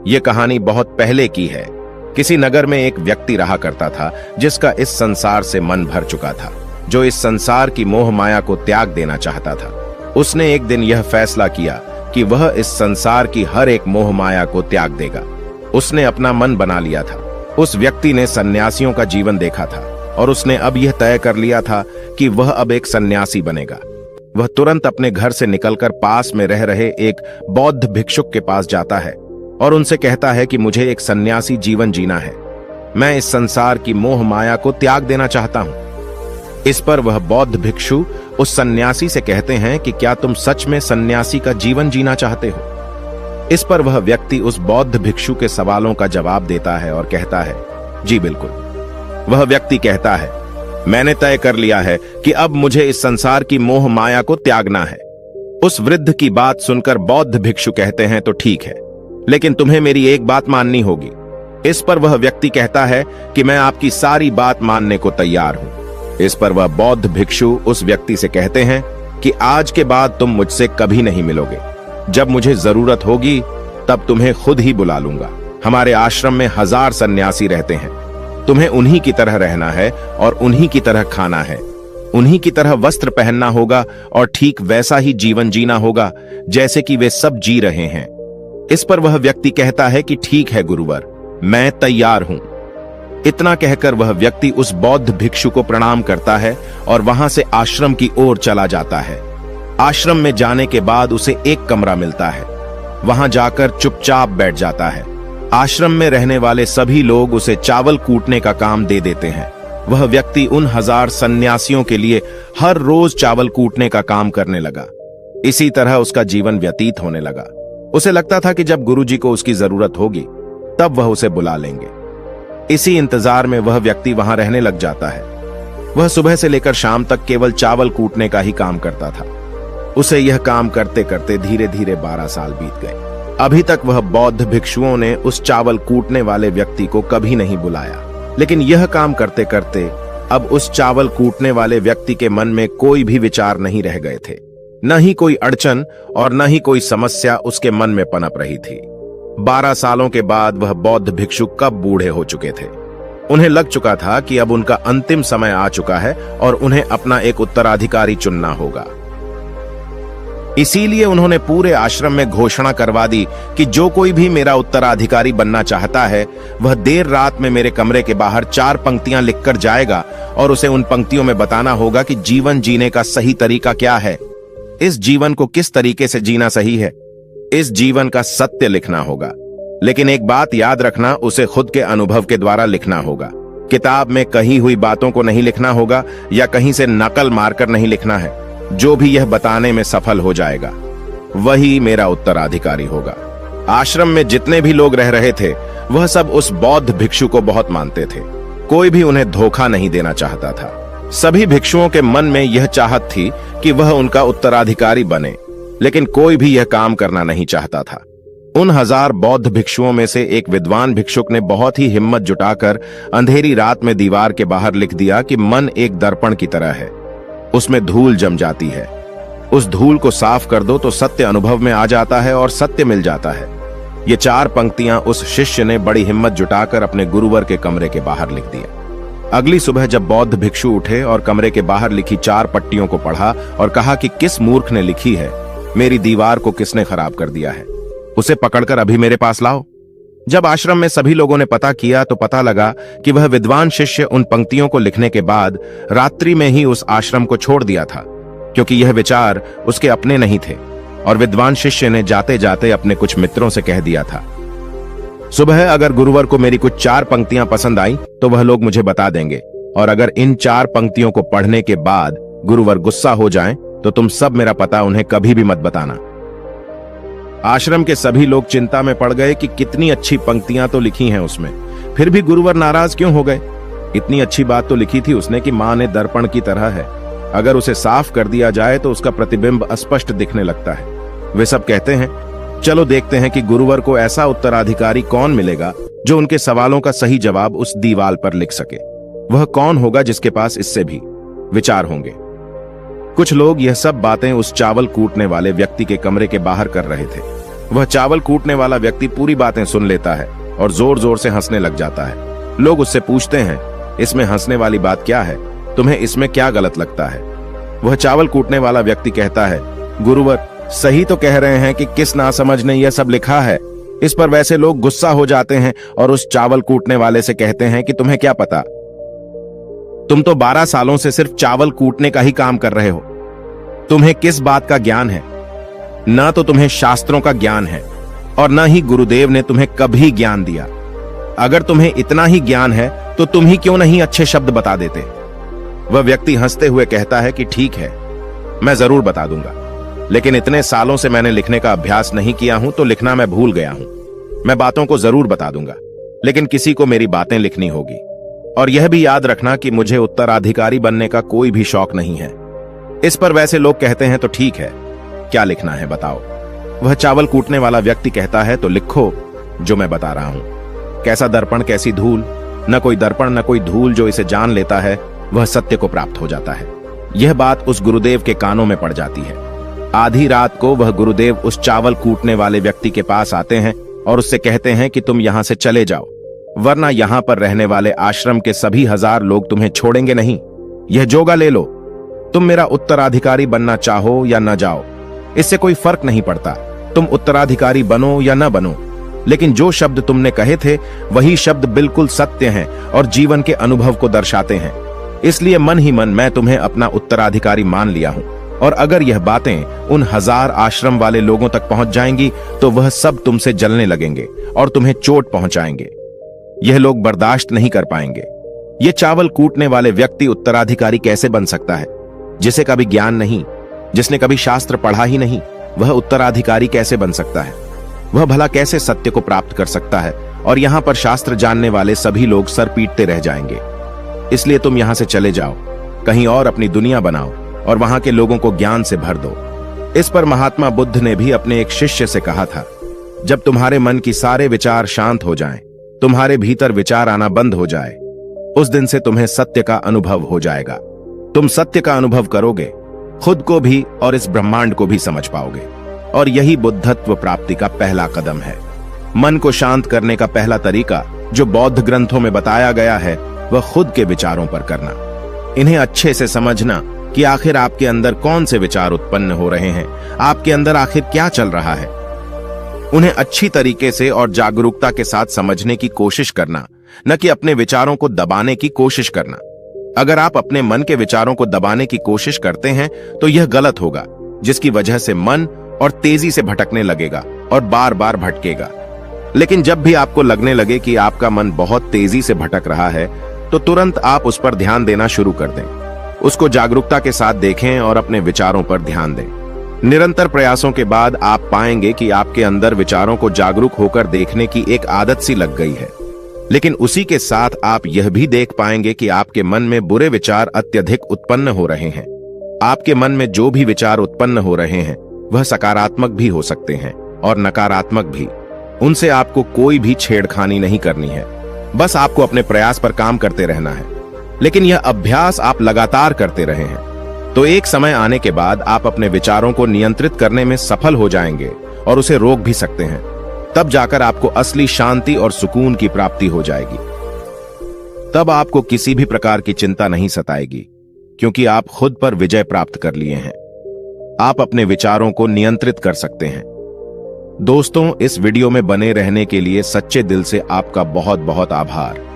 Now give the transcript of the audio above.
ये कहानी बहुत पहले की है। किसी नगर में एक व्यक्ति रहा करता था जिसका इस संसार से मन भर चुका था, जो इस संसार की मोह माया को त्याग देना चाहता था। उसने एक दिन यह फैसला किया कि वह इस संसार की हर एक मोह माया को त्याग देगा। उसने अपना मन बना लिया था। उस व्यक्ति ने सन्यासियों का जीवन देखा था और उसने अब यह तय कर लिया था कि वह अब एक सन्यासी बनेगा। वह तुरंत अपने घर से निकलकर पास में रह रहे एक बौद्ध भिक्षुक के पास जाता है और उनसे कहता है कि मुझे एक सन्यासी जीवन जीना है। मैं इस संसार की मोह माया को त्याग देना चाहता हूं। इस पर वह बौद्ध भिक्षु उस सन्यासी से कहते हैं कि क्या तुम सच में सन्यासी का जीवन जीना चाहते हो? इस पर वह व्यक्ति उस बौद्ध भिक्षु के सवालों का जवाब देता है और कहता है, जी बिल्कुल। वह व्यक्ति कहता है, मैंने तय कर लिया है कि अब मुझे इस संसार की मोह माया को त्यागना है। उस वृद्ध की बात सुनकर बौद्ध भिक्षु कहते हैं, तो ठीक है, लेकिन तुम्हें मेरी एक बात माननी होगी। इस पर वह व्यक्ति कहता है कि मैं आपकी सारी बात मानने को तैयार हूं। इस पर वह बौद्ध भिक्षु उस व्यक्ति से कहते हैं कि आज के बाद तुम मुझसे कभी नहीं मिलोगे। जब मुझे जरूरत होगी तब तुम्हें खुद ही बुला लूंगा। हमारे आश्रम में 1000 सन्यासी रहते हैं। तुम्हें उन्हीं की तरह रहना है और उन्हीं की तरह खाना है, उन्हीं की तरह वस्त्र पहनना होगा और ठीक वैसा ही जीवन जीना होगा जैसे कि वे सब जी रहे हैं। इस पर वह व्यक्ति कहता है कि ठीक है गुरुवर, मैं तैयार हूं। इतना कहकर वह व्यक्ति उस बौद्ध भिक्षु को प्रणाम करता है और वहां से आश्रम की ओर चला जाता है। आश्रम में जाने के बाद उसे एक कमरा मिलता है। वहां जाकर चुपचाप बैठ जाता है। आश्रम में रहने वाले सभी लोग उसे चावल कूटने का काम दे देते हैं। वह व्यक्ति उन 1000 सन्यासियों के लिए हर रोज चावल कूटने का काम करने लगा। इसी तरह उसका जीवन व्यतीत होने लगा। उसे लगता था कि जब गुरुजी को उसकी जरूरत होगी तब वह उसे बुला लेंगे। इसी इंतजार में वह व्यक्ति वहां रहने लग जाता है। वह सुबह से लेकर शाम तक केवल चावल कूटने का ही काम करता था। उसे यह काम करते करते धीरे धीरे 12 साल बीत गए। अभी तक वह बौद्ध भिक्षुओं ने उस चावल कूटने वाले व्यक्ति को कभी नहीं बुलाया, लेकिन यह काम करते करते अब उस चावल कूटने वाले व्यक्ति के मन में कोई भी विचार नहीं रह गए थे। न ही कोई अड़चन और न ही कोई समस्या उसके मन में पनप रही थी। 12 सालों के बाद वह बौद्ध भिक्षु कब बूढ़े हो चुके थे। उन्हें लग चुका था कि अब उनका अंतिम समय आ चुका है और उन्हें अपना एक उत्तराधिकारी चुनना होगा। इसीलिए उन्होंने पूरे आश्रम में घोषणा करवा दी कि जो कोई भी मेरा उत्तराधिकारी बनना चाहता है वह देर रात में मेरे कमरे के बाहर 4 पंक्तियां लिखकर जाएगा और उसे उन पंक्तियों में बताना होगा कि जीवन जीने का सही तरीका क्या है, इस जीवन को किस तरीके से जीना सही है। इस जीवन का सत्य लिखना होगा, लेकिन एक बात याद रखना, उसे खुद के अनुभव के द्वारा लिखना होगा। किताब में कही हुई बातों को नहीं लिखना होगा या कहीं से नकल मारकर नहीं लिखना है। जो भी यह बताने में सफल हो जाएगा वही मेरा उत्तराधिकारी होगा। आश्रम में जितने भी लोग रह रहे थे वह सब उस बौद्ध भिक्षु को बहुत मानते थे। कोई भी उन्हें धोखा नहीं देना चाहता था। सभी भिक्षुओं के मन में यह चाहत थी कि वह उनका उत्तराधिकारी बने, लेकिन कोई भी यह काम करना नहीं चाहता था। उन 1000 बौद्ध भिक्षुओं में से एक विद्वान भिक्षुक ने बहुत ही हिम्मत जुटाकर अंधेरी रात में दीवार के बाहर लिख दिया कि मन एक दर्पण की तरह है, उसमें धूल जम जाती है। उस धूल को साफ कर दो तो सत्य अनुभव में आ जाता है और सत्य मिल जाता है। ये 4 पंक्तियां उस शिष्य ने बड़ी हिम्मत जुटाकर अपने गुरुवर के कमरे के बाहर लिख दिया। अगली सुबह जब बौद्ध भिक्षु उठे और कमरे के बाहर लिखी 4 पट्टियों को पढ़ा और कहा कि किस मूर्ख ने लिखी है, मेरी दीवार को किसने खराब कर दिया है, उसे पकड़कर अभी मेरे पास लाओ। जब आश्रम में सभी लोगों ने पता किया तो पता लगा कि वह विद्वान शिष्य उन पंक्तियों को लिखने के बाद रात्रि में ही उस आश्रम को छोड़ दिया था, क्योंकि यह विचार उसके अपने नहीं थे और विद्वान शिष्य ने जाते जाते अपने कुछ मित्रों से कह दिया था, सुबह अगर गुरुवर को मेरी कुछ 4 पंक्तियां पसंद आई तो वह लोग मुझे बता देंगे, और अगर इन 4 पंक्तियों को पढ़ने के बाद गुरुवर गुस्सा हो जाएं तो तुम सब मेरा पता उन्हें कभी भी मत बताना। आश्रम के सभी लोग चिंता में पड़ गए कि कितनी अच्छी पंक्तियां तो लिखी हैं उसमें, फिर भी गुरुवर नाराज क्यों हो गए। इतनी अच्छी बात तो लिखी थी उसने कि मां ने दर्पण की तरह है, अगर उसे साफ कर दिया जाए तो उसका प्रतिबिंब अस्पष्ट दिखने लगता है। वे सब कहते हैं, चलो देखते हैं कि गुरुवर को ऐसा उत्तराधिकारी कौन मिलेगा जो उनके सवालों का सही जवाब उस दीवार पर लिख सके। वह कौन होगा जिसके पास इससे भी विचार होंगे। कुछ लोग यह सब बातें उस चावल कूटने वाले व्यक्ति के कमरे के बाहर कर रहे थे। वह चावल कूटने वाला व्यक्ति पूरी बातें सुन लेता है और जोर जोर से हंसने लग जाता है। लोग उससे पूछते हैं, इसमें हंसने वाली बात क्या है? तुम्हें इसमें क्या गलत लगता है? वह चावल कूटने वाला व्यक्ति कहता है, गुरुवर सही तो कह रहे हैं कि किस नासमझ ने यह सब लिखा है। इस पर वैसे लोग गुस्सा हो जाते हैं और उस चावल कूटने वाले से कहते हैं कि तुम्हें क्या पता, तुम तो 12 सालों से सिर्फ चावल कूटने का ही काम कर रहे हो। तुम्हें किस बात का ज्ञान है? ना तो तुम्हें शास्त्रों का ज्ञान है और न ही गुरुदेव ने तुम्हें कभी ज्ञान दिया। अगर तुम्हें इतना ही ज्ञान है तो तुम ही क्यों नहीं अच्छे शब्द बता देते? वह व्यक्ति हंसते हुए कहता है कि ठीक है, मैं जरूर बता दूंगा, लेकिन इतने सालों से मैंने लिखने का अभ्यास नहीं किया हूं तो लिखना मैं भूल गया हूं। मैं बातों को जरूर बता दूंगा, लेकिन किसी को मेरी बातें लिखनी होगी। और यह भी याद रखना कि मुझे उत्तराधिकारी बनने का कोई भी शौक नहीं है। इस पर वैसे लोग कहते हैं, तो ठीक है, क्या लिखना है बताओ। वह चावल कूटने वाला व्यक्ति कहता है, तो लिखो जो मैं बता रहा हूं। कैसा दर्पण कैसी धूल, न कोई दर्पण न कोई धूल, जो इसे जान लेता है वह सत्य को प्राप्त हो जाता है। यह बात उस गुरुदेव के कानों में पड़ जाती है। आधी रात को वह गुरुदेव उस चावल कूटने वाले व्यक्ति के पास आते हैं और उससे कहते हैं कि तुम यहां से चले जाओ, वरना यहां पर रहने वाले आश्रम के सभी 1000 लोग तुम्हें छोड़ेंगे नहीं। यह जोगा ले लो, तुम मेरा उत्तराधिकारी बनना चाहो या न जाओ, इससे कोई फर्क नहीं पड़ता। तुम उत्तराधिकारी बनो या न बनो, लेकिन जो शब्द तुमने कहे थे वही शब्द बिल्कुल सत्य हैं और जीवन के अनुभव को दर्शाते हैं। इसलिए मन ही मन मैं तुम्हें अपना उत्तराधिकारी मान लिया हूं। और अगर यह बातें उन 1000 आश्रम वाले लोगों तक पहुंच जाएंगी तो वह सब तुमसे जलने लगेंगे और तुम्हें चोट पहुंचाएंगे। यह लोग बर्दाश्त नहीं कर पाएंगे। यह चावल कूटने वाले व्यक्ति उत्तराधिकारी कैसे बन सकता है? जिसे कभी ज्ञान नहीं, जिसने कभी शास्त्र पढ़ा ही नहीं, वह उत्तराधिकारी कैसे बन सकता है? वह भला कैसे सत्य को प्राप्त कर सकता है? और यहां पर शास्त्र जानने वाले सभी लोग सर पीटते रह जाएंगे। इसलिए तुम यहां से चले जाओ, कहीं और अपनी दुनिया बनाओ और वहां के लोगों को ज्ञान से भर दो। इस पर महात्मा बुद्ध ने भी अपने एक शिष्य से कहा था, जब तुम्हारे मन की सारे विचार शांत हो जाएं, तुम्हारे भीतर विचार आना बंद हो जाए, उस दिन से तुम्हें सत्य का अनुभव हो जाएगा। तुम सत्य का अनुभव करोगे, खुद को भी और इस ब्रह्मांड को भी समझ पाओगे। और यही बुद्धत्व प्राप्ति का पहला कदम है। मन को शांत करने का पहला तरीका जो बौद्ध ग्रंथों में बताया गया है वह खुद के विचारों पर करना। इन्हें अच्छे से समझना कि आखिर आपके अंदर कौन से विचार उत्पन्न हो रहे हैं, आपके अंदर आखिर क्या चल रहा है। उन्हें अच्छी तरीके से और जागरूकता के साथ समझने की कोशिश करना, न कि अपने विचारों को दबाने की कोशिश करना। अगर आप अपने मन के विचारों को दबाने की कोशिश करते हैं तो यह गलत होगा, जिसकी वजह से मन और तेजी से भटकने लगेगा और बार बार भटकेगा। लेकिन जब भी आपको लगने लगे कि आपका मन बहुत तेजी से भटक रहा है तो तुरंत आप उस पर ध्यान देना शुरू कर दें। उसको जागरूकता के साथ देखें और अपने विचारों पर ध्यान दें। निरंतर प्रयासों के बाद आप पाएंगे कि आपके अंदर विचारों को जागरूक होकर देखने की एक आदत सी लग गई है। लेकिन उसी के साथ आप यह भी देख पाएंगे कि आपके मन में बुरे विचार अत्यधिक उत्पन्न हो रहे हैं। आपके मन में जो भी विचार उत्पन्न हो रहे हैं वह सकारात्मक भी हो सकते हैं और नकारात्मक भी। उनसे आपको कोई भी छेड़खानी नहीं करनी है, बस आपको अपने प्रयास पर काम करते रहना है। लेकिन यह अभ्यास आप लगातार करते रहे हैं तो एक समय आने के बाद आप अपने विचारों को नियंत्रित करने में सफल हो जाएंगे और उसे रोक भी सकते हैं। तब जाकर आपको असली शांति और सुकून की प्राप्ति हो जाएगी। तब आपको किसी भी प्रकार की चिंता नहीं सताएगी, क्योंकि आप खुद पर विजय प्राप्त कर लिए हैं। आप अपने विचारों को नियंत्रित कर सकते हैं। दोस्तों, इस वीडियो में बने रहने के लिए सच्चे दिल से आपका बहुत बहुत आभार।